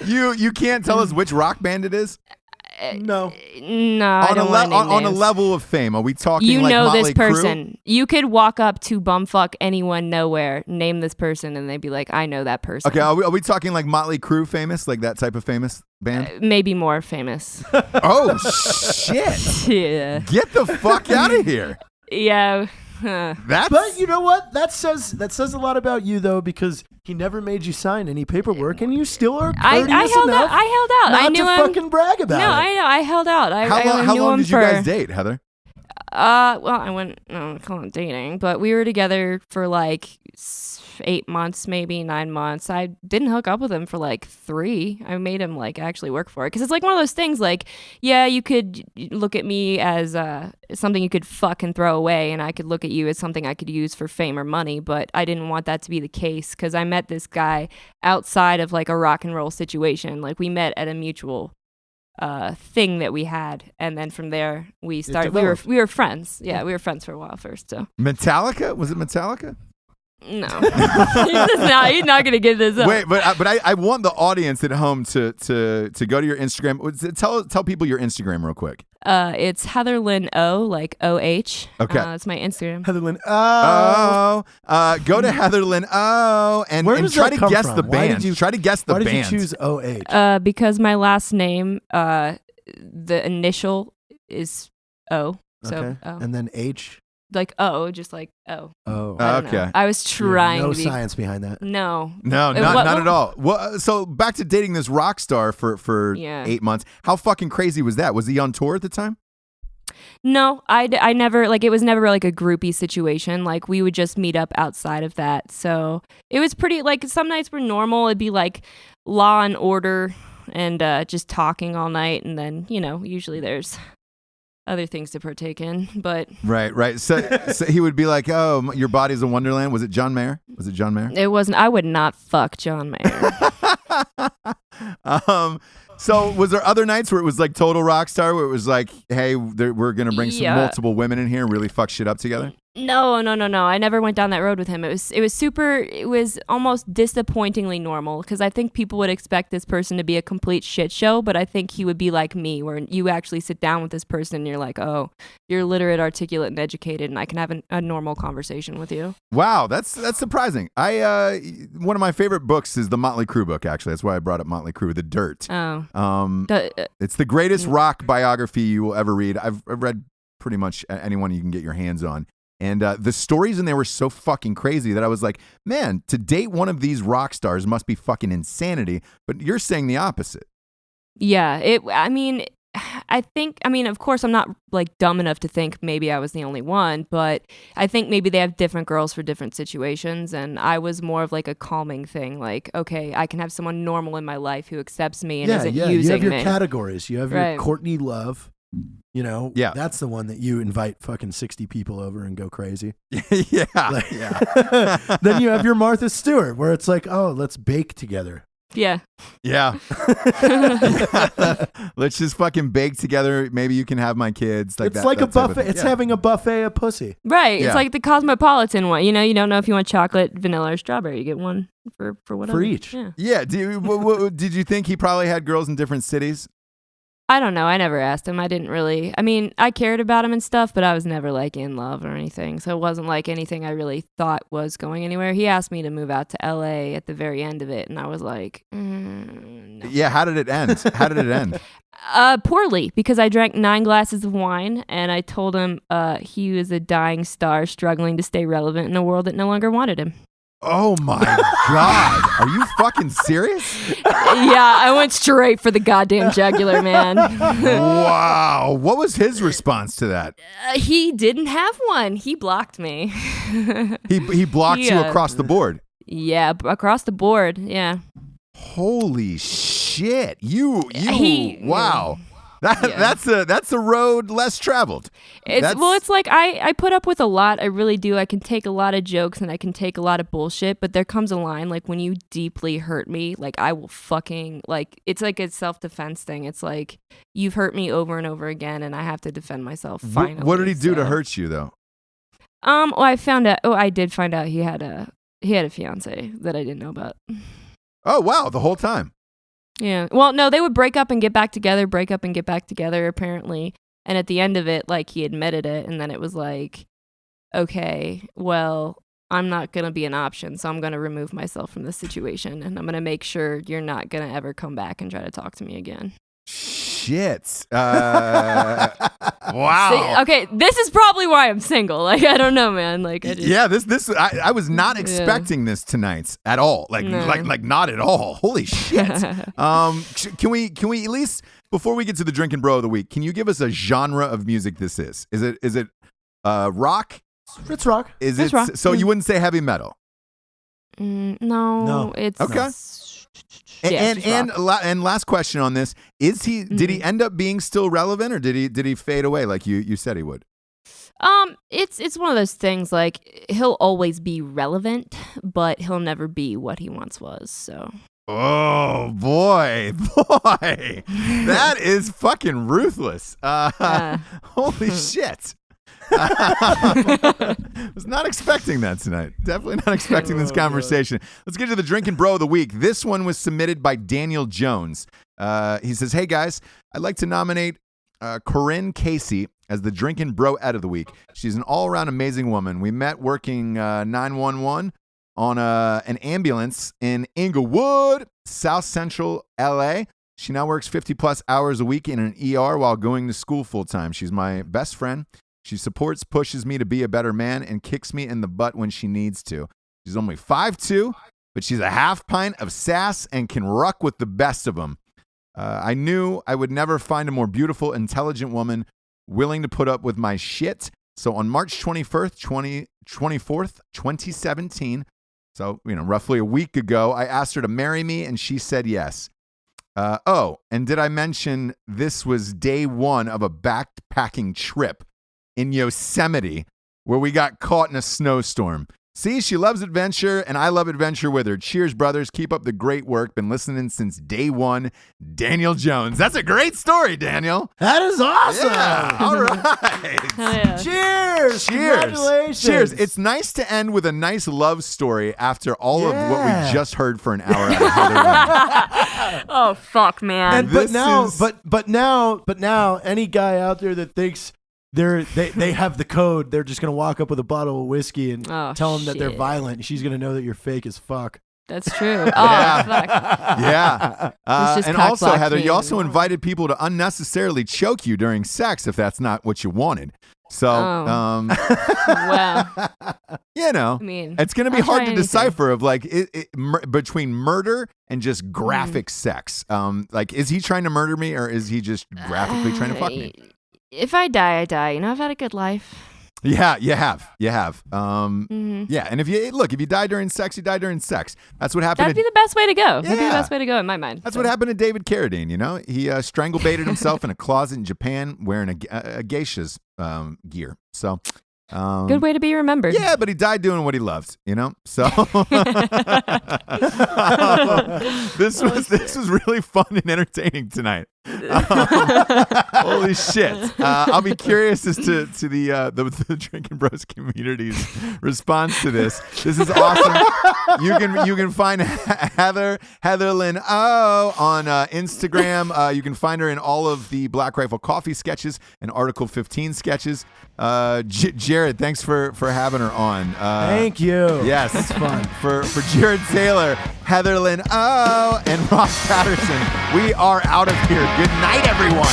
You can't tell us which rock band it is? No. No, I don't want to name on a names. level of fame, are we talking You like know Motley this Crue? person. You could walk up to bumfuck anyone nowhere, name this person, and they'd be like, I know that person. Okay, are we talking like Motley Crue famous, like that type of famous band? Maybe more famous. Oh shit! Yeah. Get the fuck out of here. Yeah. Huh. But you know what? That says a lot about you though, because he never made you sign any paperwork, and you still are courteous I held enough out. Not I knew to him. fucking brag about No, it. I know. I held out. How knew long him did you for, guys date, Heather? Well, I wouldn't call it dating, but we were together for like 8 months, maybe 9 months. I didn't hook up with him for like 3. I made him like actually work for it because it's like one of those things. Like, yeah, you could look at me as something you could fuck and throw away, and I could look at you as something I could use for fame or money. But I didn't want that to be the case because I met this guy outside of like a rock and roll situation. Like we met at a mutual thing that we had, and then from there we started. We were friends. Yeah, we were friends for a while first. So Metallica? Was it Metallica? no, he's not gonna give this up. Wait, but I want the audience at home to go to your Instagram. Tell people your Instagram real quick. It's Heather Lynn O, like OH. Okay. It's my Instagram. Heather Lynn. Go to Heather Lynn and Where does try that to come guess from? the Why band. did you- Try to guess the Why band. did you choose OH? Because my last name, the initial is O. So Okay. O. And then H. like just like oh. Oh, I don't know. Okay. I was trying no to be science behind that. no. No, not at all. Well, so back to dating this rock star for 8 months. How fucking crazy was that? Was he on tour at the time? No, I never, like, it was never like a groupie situation. Like, we would just meet up outside of that. So it was pretty, like, some nights were normal. It'd be like Law and Order and just talking all night. And then, usually there's other things to partake in. But Right. So he would be like, "Oh, your body's a wonderland." Was it John Mayer? it wasn't. I would not fuck John Mayer. So was there other nights where it was like total rock star, where it was like, hey, we're going to bring some multiple women in here and really fuck shit up together? No. I never went down that road with him. It was almost disappointingly normal, because I think people would expect this person to be a complete shit show, but I think he would be like me, where you actually sit down with this person and you're like, oh, you're literate, articulate, and educated, and I can have a normal conversation with you. Wow, that's surprising. One of my favorite books is the Motley Crue book, actually. That's why I brought up Motley Crue, The Dirt. Oh. It's the greatest rock biography you will ever read. I've read pretty much anyone you can get your hands on. And the stories in there were so fucking crazy that I was like, man, to date one of these rock stars must be fucking insanity. But you're saying the opposite. Yeah. I think, of course, I'm not like dumb enough to think maybe I was the only one, but I think maybe they have different girls for different situations. And I was more of like a calming thing. Like, okay, I can have someone normal in my life who accepts me and isn't using me. You have your categories. You have your Courtney Love. Yeah. That's the one that you invite fucking 60 people over and go crazy. Yeah. Then you have your Martha Stewart, where it's like, oh, let's bake together. Yeah. Let's just fucking bake together. Maybe you can have my kids. It's like a buffet. It's having a buffet of pussy. Right. It's like the Cosmopolitan one. You don't know if you want chocolate, vanilla, or strawberry. You get one for whatever. For each. Yeah. Did you think he probably had girls in different cities? I don't know. I never asked him. I didn't really. I cared about him and stuff, but I was never like in love or anything. So it wasn't like anything I really thought was going anywhere. He asked me to move out to LA at the very end of it, and I was like, no. Yeah. How did it end? Poorly, because I drank 9 glasses of wine, and I told him he was a dying star struggling to stay relevant in a world that no longer wanted him. Oh my God. Are you fucking serious? Yeah, I went straight for the goddamn jugular, man. Wow. What was his response to that? He didn't have one. He blocked me. He blocked you across the board? Yeah, across the board. Yeah. Holy shit. Wow. That's a road less traveled. It's like I put up with a lot. I really do. I can take a lot of jokes and I can take a lot of bullshit, but there comes a line, like, when you deeply hurt me, like, I will fucking, like, it's like a self-defense thing. It's like, you've hurt me over and over again and I have to defend myself finally. What did he do to hurt you, though? I did find out he had a fiance that I didn't know about. Oh, wow. The whole time. Yeah. Well, no, they would break up and get back together, apparently. And at the end of it, like, he admitted it. And then it was like, okay, well, I'm not going to be an option. So I'm going to remove myself from this situation. And I'm going to make sure you're not going to ever come back and try to talk to me again. Shit. Wow. So, okay, this is probably why I'm single. Like, I don't know, man. Like, I was not expecting this tonight at all. Like not at all. Holy shit. Can we at least, before we get to the Drinkin' Bro of the week, can you give us a genre of music this is? Is it rock? It's rock. It's rock. So you wouldn't say heavy metal? No. It's okay. And last question on this: did he end up being still relevant, or did he fade away like you said he would? It's one of those things, like, he'll always be relevant, but he'll never be what he once was. So. Oh boy, that is fucking ruthless. Holy shit. Was not expecting that tonight. Definitely not expecting this conversation. Let's get to the Drinkin' Bro of the week. This one was submitted by Daniel Jones. He says, "Hey guys, I'd like to nominate Corinne Casey as the Drinkin' Bro Ed of the week. She's an all-around amazing woman. We met working 911 on an ambulance in Inglewood, South Central LA. She now works 50 plus hours a week in an ER while going to school full time. She's my best friend. She supports, pushes me to be a better man, and kicks me in the butt when she needs to. She's only 5'2", but she's a half pint of sass and can ruck with the best of them. I knew I would never find a more beautiful, intelligent woman willing to put up with my shit. So on March 24th, 2017, so, roughly a week ago, I asked her to marry me, and she said yes. And did I mention this was day one of a backpacking trip in Yosemite where we got caught in a snowstorm? See, she loves adventure, and I love adventure with her. Cheers, brothers. Keep up the great work. Been listening since day one. Daniel Jones. That's a great story, Daniel. That is awesome. Yeah, all right. Yeah. Cheers. Congratulations. Cheers. It's nice to end with a nice love story after all of what we just heard for an hour out of Heather Lynn. Oh, fuck, man. And but now, any guy out there that thinks they have the code, they're just gonna walk up with a bottle of whiskey and tell them that they're violent. She's gonna know that you're fake as fuck. That's true. Oh, fuck. Yeah. And cock also, block Heather, me. you also invited people to unnecessarily choke you during sex if that's not what you wanted. So, Wow. I mean, it's going to be I'll hard try to anything. decipher of between murder and just graphic sex. Is he trying to murder me or is he just graphically trying to fuck me? If I die, I die. I've had a good life. Yeah, you have. Yeah, and if you die during sex, you die during sex. That's what happened. That'd be the best way to go. Yeah. That'd be the best way to go in my mind. That's what happened to David Carradine. He strangle baited himself in a closet in Japan wearing a geisha's gear. So, good way to be remembered. yeah, but he died doing what he loved. So this was really fun and entertaining tonight. Holy shit! I'll be curious as to the Drinkin' Bros community's response to this. This is awesome. You can find Heather Lynn on Instagram. You can find her in all of the Black Rifle Coffee sketches and Article 15 sketches. Jared, thanks for having her on. Thank you. Yes, it's fun. For Jarred Taylor, Heather Lynn, and Ross Patterson, we are out of here. Good night, everyone.